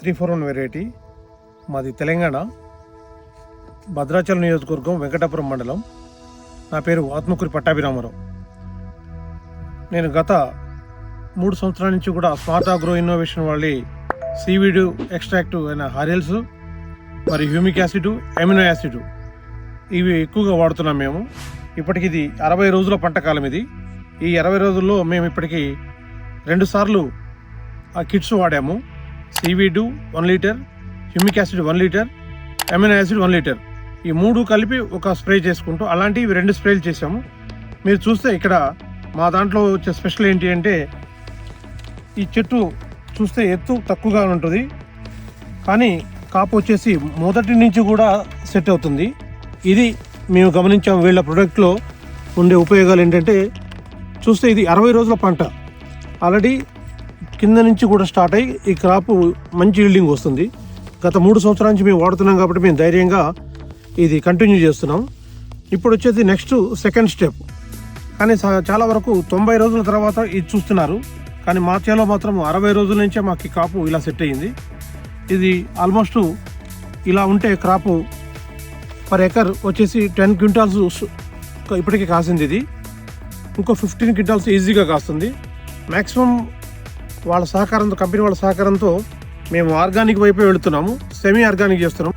341 variety. మాది తెలంగాణ, భద్రాచలం నియోజకవర్గం, వెంకటాపురం మండలం. నా పేరు ఆత్మకూరి పట్టాభిరామారావు. నేను గత 3 సంవత్సరాల నుంచి కూడా స్మార్ట్ అగ్రో ఇన్నోవేషన్ వాళ్ళ సీవీడ్ ఎక్స్ట్రాక్ట్ అయిన హారియల్స్ మరి హ్యూమిక్ యాసిడ్, అమినో యాసిడ్ ఇవి ఎక్కువగా వాడుతున్నాం మేము. ఇప్పటికి ఇది 60 రోజుల పంట కాలం. ఇది ఈ 60 రోజుల్లో మేము ఇప్పటికీ 2 సార్లు ఆ కిట్స్ వాడాము. Seaweed 1 litre, humic acid 1 litre, amino acid 1 litre, ఈ 3 కలిపి ఒక స్ప్రే చేసుకుంటూ అలాంటివి 2 స్ప్రేలు చేసాము. మీరు చూస్తే ఇక్కడ మా దాంట్లో వచ్చే స్పెషల్ ఏంటి అంటే, ఈ చెట్టు చూస్తే ఎత్తు తక్కువగా ఉంటుంది, కానీ కాపు వచ్చేసి మొదటి నుంచి కూడా సెట్ అవుతుంది. ఇది మేము గమనించాము. వీళ్ళ ప్రొడక్ట్లో ఉండే ఉపయోగాలు ఏంటంటే, చూస్తే ఇది 60 రోజుల పంట. ఆల్రెడీ కింద నుంచి కూడా స్టార్ట్ అయ్యి ఈ క్రాపు మంచి ఈల్డింగ్ వస్తుంది. గత 3 సంవత్సరాల నుంచి మేము వాడుతున్నాం కాబట్టి మేము ధైర్యంగా ఇది కంటిన్యూ చేస్తున్నాం. ఇప్పుడు వచ్చేది నెక్స్ట్ సెకండ్ స్టెప్. కానీ చాలా వరకు 90 రోజుల తర్వాత ఇది చూస్తున్నారు, కానీ మా చేలో మాత్రం 60 రోజుల నుంచే మాకు కాపు ఇలా సెట్ అయ్యింది. ఇది ఆల్మోస్ట్ ఇలా ఉంటే క్రాపు పర్ ఎకర్ వచ్చేసి 10 క్వింటాల్స్ ఇప్పటికీ కాసింది. ఇది ఇంకో 15 క్వింటాల్స్ ఈజీగా కాస్తుంది. మ్యాక్సిమం వాళ్ళ సహకారంతో, కంపెనీ వాళ్ళ సహకారంతో మేము ఆర్గానిక్ వైపే వెళుతున్నాము, సెమీ ఆర్గానిక్ చేస్తున్నాం.